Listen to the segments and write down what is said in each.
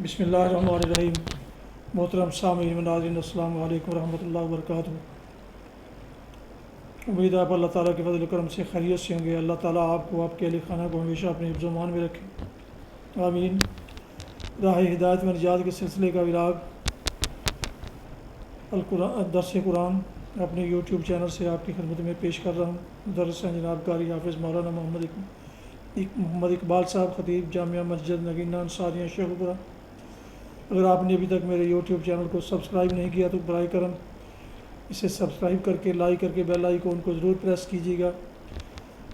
بسم اللہ الرحمن الرحیم۔ محترم سامعین و ناظرین، السلام علیکم ورحمۃ اللہ وبرکاتہ۔ امید ہے آپ اللہ تعالیٰ کے فضل و کرم سے خیریت سے ہوں گے۔ اللہ تعالیٰ آپ کو، آپ کے اہل خانہ کو ہمیشہ اپنے حفظ و امان میں رکھے، آمین۔ راہ ہدایت و نجات کے سلسلے کا ولاگ درس قرآن اپنے یوٹیوب چینل سے آپ کی خدمت میں پیش کر رہا ہوں۔ درس ہیں جناب قاری حافظ مولانا محمد اقبال صاحب، خطیب جامعہ مسجد نگینہ انصاریہ شیخوپورہ۔ اگر آپ نے ابھی تک میرے یوٹیوب چینل کو سبسکرائب نہیں کیا تو برائے کرم اسے سبسکرائب کر کے، لائک کر کے بیل آئیکن کو ضرور پریس کیجیے گا،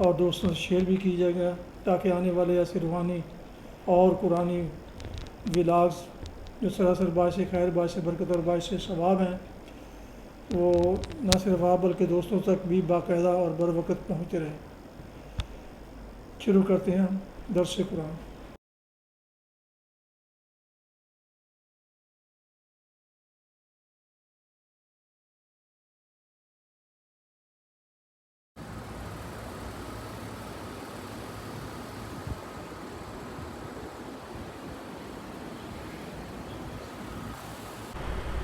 اور دوستوں سے شیئر بھی کیجیے گا، تاکہ آنے والے ایسے روحانی اور قرآنی ولاگز جو سراسر باعث خیر، باعث برکت اور باعث ثواب ہیں، وہ نہ صرف آپ بلکہ دوستوں تک بھی باقاعدہ اور بر وقت پہنچتے رہیں۔ شروع کرتے ہیں درس قرآن۔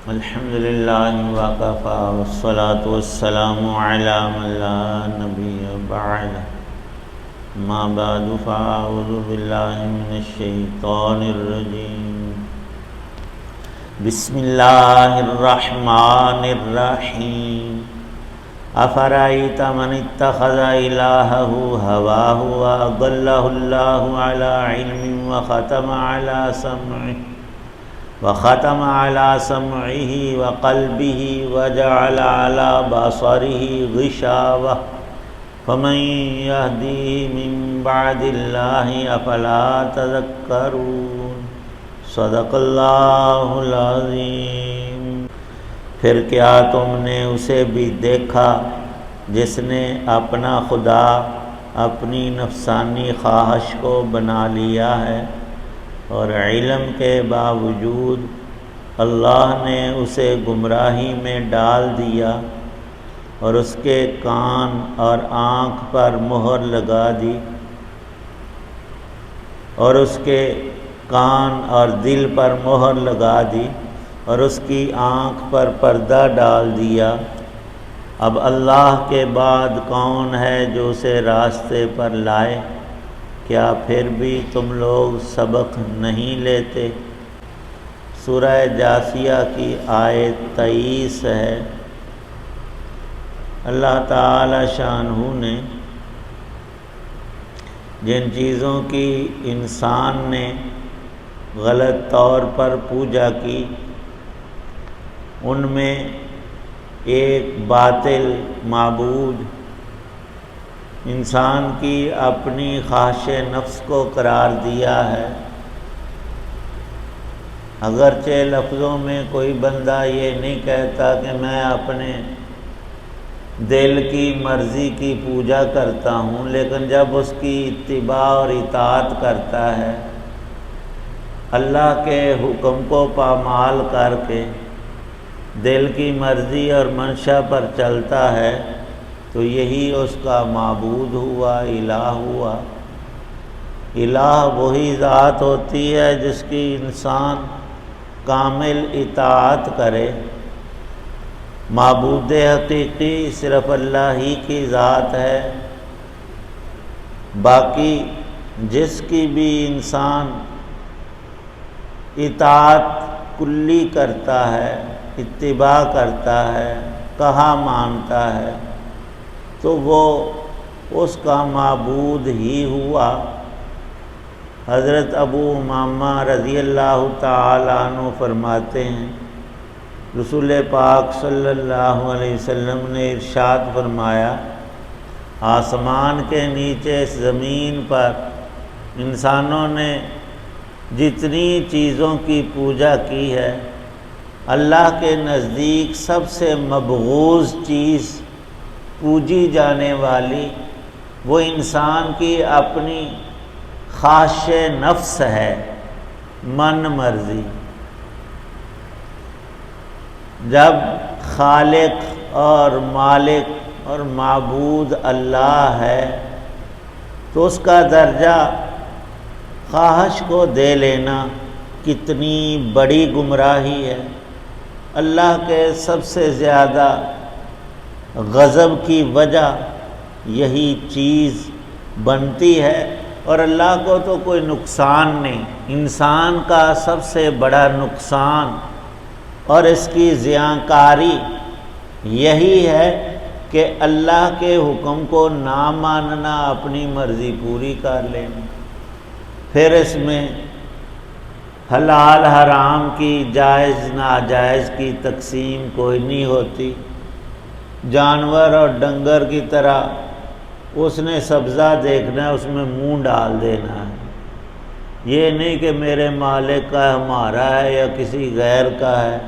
الحمد للہ وکفی والصلاة والسلام علی من لا نبی بعد، ما بعد فاعوذ باللہ من الشیطان الرجیم، بسم اللہ الرحمن الرحیم۔ افرأیت من اتخذ الہہ ہواہ واضلہ اللہ علی علم وختم على سمعه وقلبه وجعل على بصره غشاوة فمن يهديه من بعد الله أفلا تذكرون۔ صدق اللہ العظیم۔ پھر کیا تم نے اسے بھی دیکھا جس نے اپنا خدا اپنی نفسانی خواہش کو بنا لیا ہے، اور علم کے باوجود اللہ نے اسے گمراہی میں ڈال دیا، اور اس کے کان اور آنکھ پر مہر لگا دی، اور اس کے کان اور دل پر مہر لگا دی، اور اس کی آنکھ پر پردہ ڈال دیا۔ اب اللہ کے بعد کون ہے جو اسے راستے پر لائے؟ کیا پھر بھی تم لوگ سبق نہیں لیتے؟ سورہ جاثیہ کی آیت 23 ہے۔ اللہ تعالی شانہ نے جن چیزوں کی انسان نے غلط طور پر پوجا کی، ان میں ایک باطل معبود انسان کی اپنی خواہش نفس کو قرار دیا ہے۔ اگرچہ لفظوں میں کوئی بندہ یہ نہیں کہتا کہ میں اپنے دل کی مرضی کی پوجا کرتا ہوں، لیکن جب اس کی اتباع اور اطاعت کرتا ہے، اللہ کے حکم کو پامال کر کے دل کی مرضی اور منشا پر چلتا ہے، تو یہی اس کا معبود ہوا، الہ ہوا۔ الہ وہی ذات ہوتی ہے جس کی انسان کامل اطاعت کرے۔ معبود حقیقی صرف اللہ ہی کی ذات ہے۔ باقی جس کی بھی انسان اطاعت کلی کرتا ہے، اتباع کرتا ہے، کہا مانتا ہے، تو وہ اس کا معبود ہی ہوا۔ حضرت ابو امامہ رضی اللہ تعالی عنہ فرماتے ہیں، رسول پاک صلی اللہ علیہ وسلم نے ارشاد فرمایا، آسمان کے نیچے اس زمین پر انسانوں نے جتنی چیزوں کی پوجا کی ہے، اللہ کے نزدیک سب سے مبغوض چیز پوجی جانے والی وہ انسان کی اپنی خواہش نفس ہے، من مرضی۔ جب خالق اور مالک اور معبود اللہ ہے تو اس کا درجہ خواہش کو دے لینا کتنی بڑی گمراہی ہے۔ اللہ کے سب سے زیادہ غضب کی وجہ یہی چیز بنتی ہے، اور اللہ کو تو کوئی نقصان نہیں۔ انسان کا سب سے بڑا نقصان اور اس کی زیانکاری یہی ہے کہ اللہ کے حکم کو نہ ماننا، اپنی مرضی پوری کر لینا۔ پھر اس میں حلال حرام کی، جائز ناجائز کی تقسیم کوئی نہیں ہوتی۔ جانور اور ڈنگر کی طرح اس نے سبزہ دیکھنا ہے، اس میں منہ ڈال دینا ہے۔ یہ نہیں کہ میرے مالک کا ہمارا ہے یا کسی غیر کا ہے،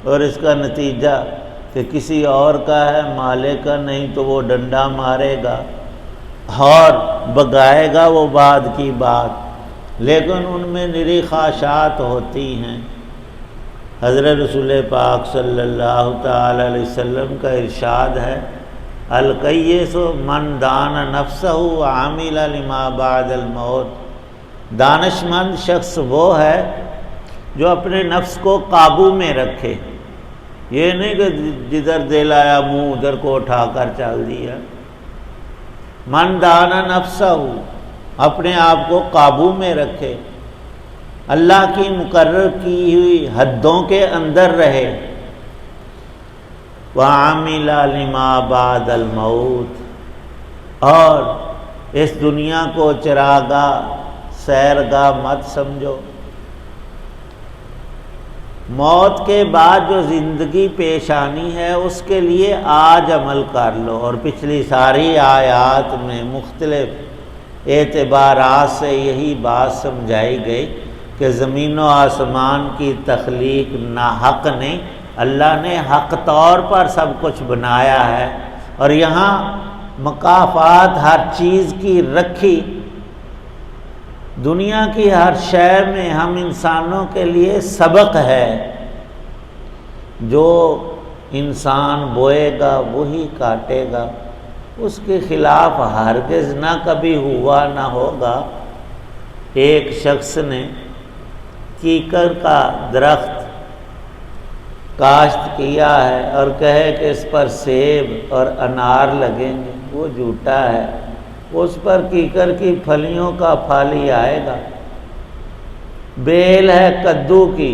اور اس کا نتیجہ کہ کسی اور کا ہے، مالک کا نہیں تو وہ ڈنڈا مارے گا اور بگائے گا وہ بعد کی بات۔ لیکن ان میں نری خواہشات ہوتی ہیں۔ حضرت رسول پاک صلی اللہ تعالی علیہ وسلم کا ارشاد ہے، القیس من دان نفسہ وعمل لما بعد الموت۔ دانش مند شخص وہ ہے جو اپنے نفس کو قابو میں رکھے، یہ نہیں کہ جدھر دل آیا منہ ادھر کو اٹھا کر چل دیا۔ من دان نفسہ، اپنے آپ کو قابو میں رکھے، اللہ کی مقرر کی ہوئی حدوں کے اندر رہے۔ وَعَمِلَ لِمَا بَعْدَ الْمَوْتِ، اور اس دنیا کو چراگاہ سیرگاہ مت سمجھو۔ موت کے بعد جو زندگی پیش آنی ہے اس کے لیے آج عمل کر لو۔ اور پچھلی ساری آیات میں مختلف اعتبارات سے یہی بات سمجھائی گئی کہ زمین و آسمان کی تخلیق ناحق نہیں، اللہ نے حق طور پر سب کچھ بنایا ہے، اور یہاں مکافات ہر چیز کی رکھی۔ دنیا کی ہر شے میں ہم انسانوں کے لیے سبق ہے، جو انسان بوئے گا وہی کاٹے گا، اس کے خلاف ہرگز نہ کبھی ہوا نہ ہوگا۔ ایک شخص نے کیکر کا درخت کاشت کیا ہے اور کہے کہ اس پر سیب اور انار لگیں گے، وہ جھوٹا ہے۔ اس پر کیکر کی پھلیوں کا پھل ہی آئے گا۔ بیل ہے کدو کی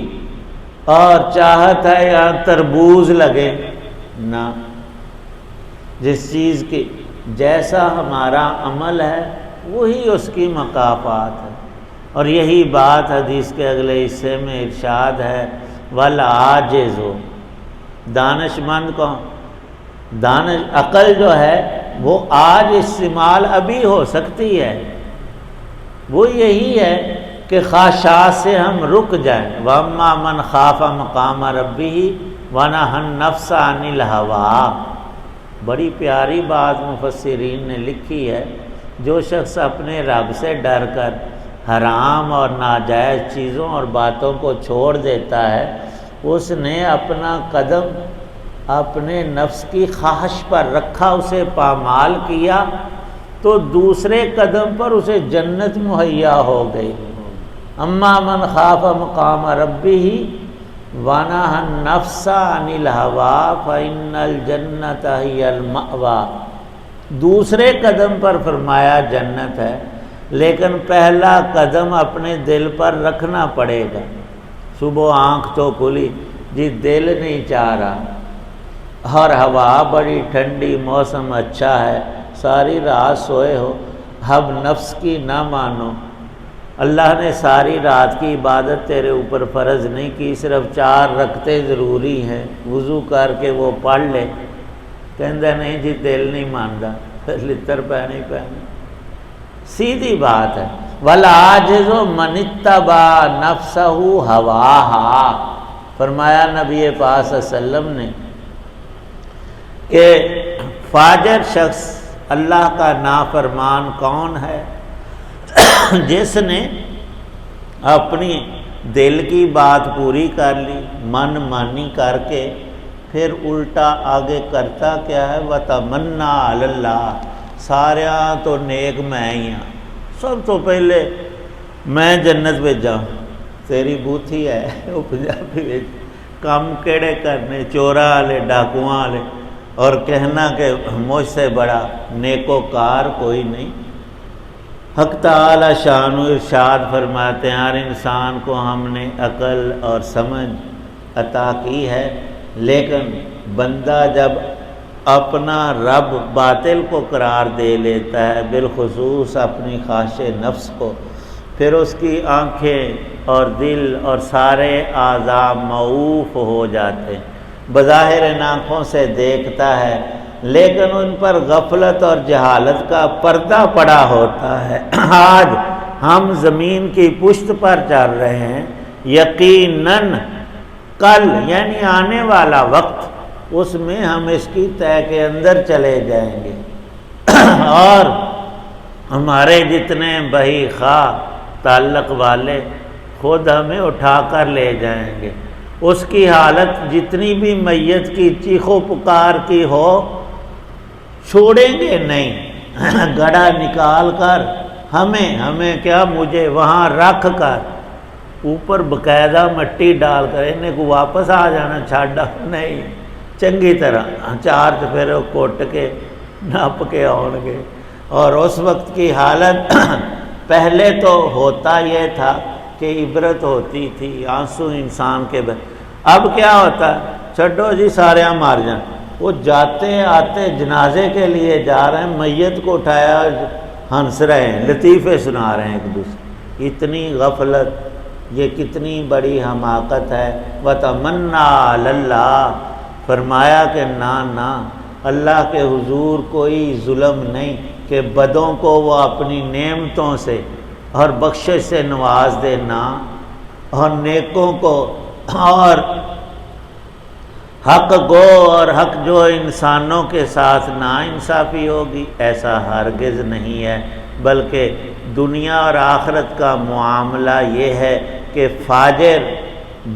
اور چاہت ہے یہاں تربوز لگے، نہ۔ جس چیز کی جیسا ہمارا عمل ہے وہی اس کی مکافات ہے۔ اور یہی بات حدیث کے اگلے حصے میں ارشاد ہے، والعاجز، دانش مند کو عقل جو ہے وہ آج استعمال ابھی ہو سکتی ہے، وہ یہی ہے کہ خواہشات سے ہم رک جائیں۔ وَأَمَّا مَنْ خَافَ مَقَامَ رَبِّهِ وَنَهَى النَّفْسَ عَنِ الْهَوَىٰ۔ بڑی پیاری بات مفسرین نے لکھی ہے، جو شخص اپنے رب سے ڈر کر حرام اور ناجائز چیزوں اور باتوں کو چھوڑ دیتا ہے، اس نے اپنا قدم اپنے نفس کی خواہش پر رکھا، اسے پامال کیا، تو دوسرے قدم پر اسے جنت مہیا ہو گئی۔ اما من خاف مقام ربہ ونہى النفس عن الہویٰ فإن الجنت ہی المأویٰ۔ دوسرے قدم پر فرمایا جنت ہے، لیکن پہلا قدم اپنے دل پر رکھنا پڑے گا۔ صبح آنکھ تو کھلی، جی دل نہیں چاہ رہا، اور ہوا بڑی ٹھنڈی، موسم اچھا ہے، ساری رات سوئے ہو، اب نفس کی نہ مانو۔ اللہ نے ساری رات کی عبادت تیرے اوپر فرض نہیں کی، صرف 4 رکعتیں ضروری ہیں، وضو کر کے وہ پڑھ لے۔ کہندا نہیں جی دل نہیں ماندا، لتر پہنی پہنی، سیدھی بات ہے۔ والعاجز من اتبع نفسہ ہواہا، فرمایا نبی پاک صلی اللہ علیہ وسلم نے کہ فاجر شخص، اللہ کا نافرمان کون ہے؟ جس نے اپنی دل کی بات پوری کر لی، من مانی کر کے، پھر الٹا آگے کرتا کیا ہے؟ وَتَمَنَّا عَلَى اللَّهِ، ساریاں تو نیک میں ہی ہاں، سب تو پہلے میں جنت بھیجا، تیری بوتھی ہے وہ پنجابی میں کام کیڑے کرنے چورا والے ڈاکواں والے اور کہنا کہ مجھ سے بڑا نیکوکار کوئی نہیں۔ حق تعالی شان و ارشاد فرماتے ہیں ہر انسان کو ہم نے عقل اور سمجھ عطا کی ہے، لیکن بندہ جب اپنا رب باطل کو قرار دے لیتا ہے، بالخصوص اپنی خواہش نفس کو، پھر اس کی آنکھیں اور دل اور سارے اعضاء معوف ہو جاتے ہیں۔ بظاہر ان آنکھوں سے دیکھتا ہے لیکن ان پر غفلت اور جہالت کا پردہ پڑا ہوتا ہے۔ آج ہم زمین کی پشت پر چل رہے ہیں، یقیناً کل یعنی آنے والا وقت اس میں ہم اس کی تہ کے اندر چلے جائیں گے اور ہمارے جتنے بہی خواہ تعلق والے خود ہمیں اٹھا کر لے جائیں گے۔ اس کی حالت جتنی بھی میت کی چیخ و پکار کی ہو چھوڑیں گے نہیں، گڑھا نکال کر ہمیں کیا مجھے وہاں رکھ کر اوپر باقاعدہ مٹی ڈال کر انہیں کو واپس آ جانا چھاڑا نہیں، چنگی طرح چار چفیرے کوٹ کے نپ کے آؤ گے۔ اور اس وقت کی حالت پہلے تو ہوتا یہ تھا کہ عبرت ہوتی تھی، آنسو انسان کے اب کیا ہوتا ہے چھڈو جی سارے مار جائیں، وہ جاتے آتے جنازے کے لیے جا رہے ہیں، میت کو اٹھایا ہنس رہے ہیں، لطیفے سنا رہے ہیں ایک دوسرے۔ اتنی غفلت، یہ کتنی بڑی حماقت ہے۔ وَتَمَنَّا عَلَى اللَّهِ، فرمایا کہ نہ اللہ کے حضور کوئی ظلم نہیں کہ بدوں کو وہ اپنی نعمتوں سے اور بخشش سے نواز دے، نہ، اور نیکوں کو اور حق گو اور حق جو انسانوں کے ساتھ ناانصافی ہوگی، ایسا ہرگز نہیں ہے۔ بلکہ دنیا اور آخرت کا معاملہ یہ ہے کہ فاجر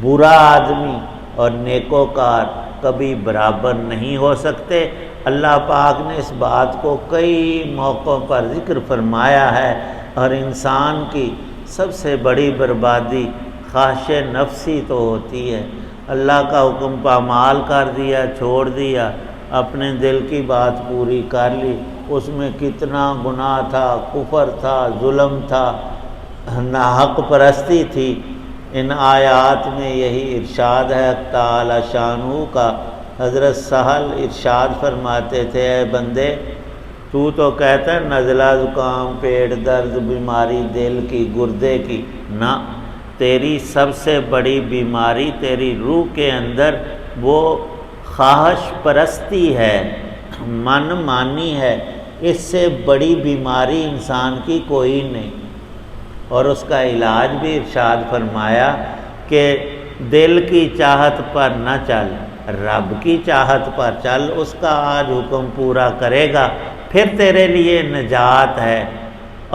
برا آدمی اور نیکوکار کبھی برابر نہیں ہو سکتے۔ اللہ پاک نے اس بات کو کئی موقعوں پر ذکر فرمایا ہے، اور انسان کی سب سے بڑی بربادی خواہش نفسی تو ہوتی ہے۔ اللہ کا حکم پامال کر دیا، چھوڑ دیا، اپنے دل کی بات پوری کر لی، اس میں کتنا گناہ تھا، کفر تھا، ظلم تھا، ناحق پرستی تھی۔ ان آیات میں یہی ارشاد ہے تعالی شانہ کا۔ حضرت سہل ارشاد فرماتے تھے اے بندے تو کہتا ہے نزلہ زکام پیٹ درد بیماری دل کی گردے کی، نہ، تیری سب سے بڑی بیماری تیری روح کے اندر وہ خواہش پرستی ہے، من مانی ہے۔ اس سے بڑی بیماری انسان کی کوئی نہیں۔ اور اس کا علاج بھی ارشاد فرمایا کہ دل کی چاہت پر نہ چل، رب کی چاہت پر چل، اس کا آج حکم پورا کرے گا، پھر تیرے لیے نجات ہے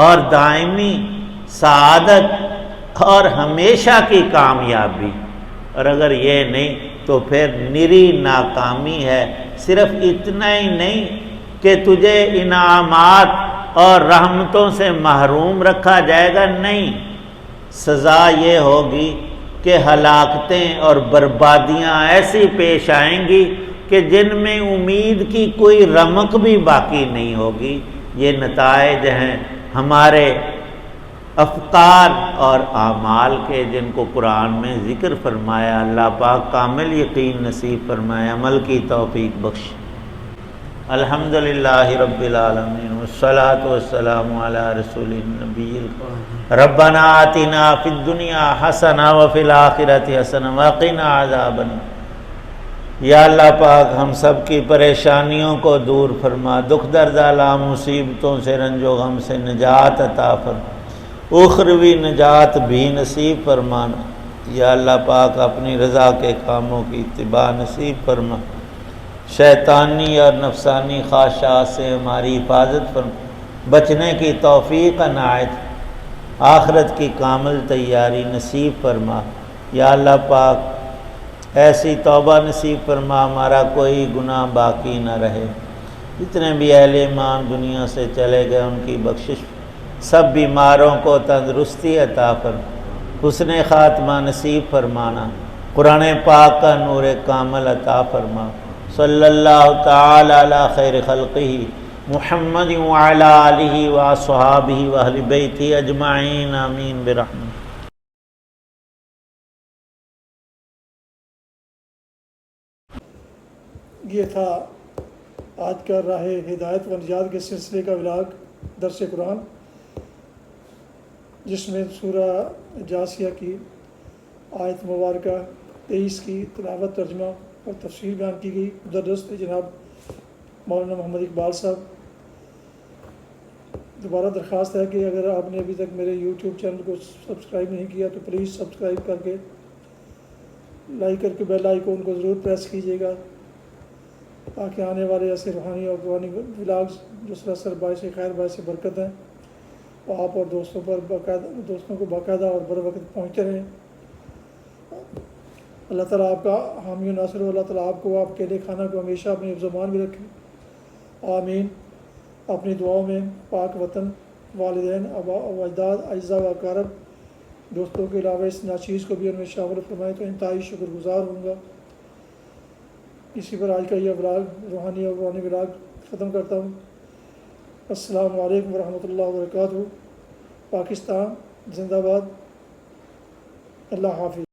اور دائمی سعادت اور ہمیشہ کی کامیابی۔ اور اگر یہ نہیں تو پھر نری ناکامی ہے۔ صرف اتنا ہی نہیں کہ تجھے انعامات اور رحمتوں سے محروم رکھا جائے گا، نہیں، سزا یہ ہوگی کہ ہلاکتیں اور بربادیاں ایسی پیش آئیں گی کہ جن میں امید کی کوئی رمق بھی باقی نہیں ہوگی۔ یہ نتائج ہیں ہمارے افکار اور اعمال کے، جن کو قرآن میں ذکر فرمایا۔ اللہ پاک کامل یقین نصیب فرمائے، عمل کی توفیق بخش۔ الحمدللہ رب العالمین والصلاة والسلام علی رسول النبی الکریم۔ ربنا آتنا فی الدنیا حسنہ وفی الآخرۃ حسنہ وقنا عذاب النار۔ یا اللہ پاک ہم سب کی پریشانیوں کو دور فرما، دکھ درد آلام مصیبتوں سے رنج و غم سے نجات عطا فرما، اخروی نجات بھی نصیب فرمانا۔ یا اللہ پاک اپنی رضا کے کاموں کی اتباع نصیب فرما، شیطانی اور نفسانی خواہشات سے ہماری حفاظت فرما، بچنے کی توفیق عنایت، آخرت کی کامل تیاری نصیب فرما۔ یا اللہ پاک ایسی توبہ نصیب فرما ہمارا کوئی گناہ باقی نہ رہے۔ جتنے بھی اہل ایمان دنیا سے چلے گئے ان کی بخشش، سب بیماروں کو تندرستی عطا فرما، حسن خاتمہ نصیب فرمانا، قرآن پاک کا نور کامل عطا فرما۔ صلی اللہ تعالی علی خیر خلقہ محمد وعلی آلہ واصحابہ واہل بیتہ اجمعین، آمین برحمتہ۔ یہ تھا آج کا راہ ہدایت و نجات کے سلسلے کا ولاگ درس قرآن، جس میں سورہ جاسیہ کی آیت مبارکہ 23 کی تلاوت، ترجمہ اور تفسیر بیان کی گئی۔ مدرس جناب مولانا محمد اقبال صاحب، دوبارہ درخواست ہے کہ اگر آپ نے ابھی تک میرے یوٹیوب چینل کو سبسکرائب نہیں کیا تو پلیز سبسکرائب کر کے لائک کر کے بیل آئیکن کو ضرور پریس کیجیے گا، تاکہ آنے والے ایسے روحانی اور قرآنی ولاگز جو سراسر باعث خیر باعث برکت ہیں وہ آپ اور دوستوں کو باقاعدہ اور بر وقت پہنچتے رہیں۔ اللہ تعالیٰ آپ کا حامی و ناصر ہو، اللہ تعالیٰ آپ کو آپ اکیلے خانہ کو ہمیشہ اپنی زبان میں رکھے، آمین۔ اپنی دعاؤں میں پاک وطن، والدین، آباء و اجداد، اعزاء و اقارب، دوستوں کے علاوہ اس ناچیز کو بھی ان میں شامل فرمائے تو انتہائی شکر گزار ہوں گا۔ اسی پر آج کا یہ ولاگ، روحانی اور قرآنی ولاگ ختم کرتا ہوں۔ السلام علیکم ورحمۃ اللہ وبرکاتہ۔ پاکستان زندہ باد۔ اللہ حافظ۔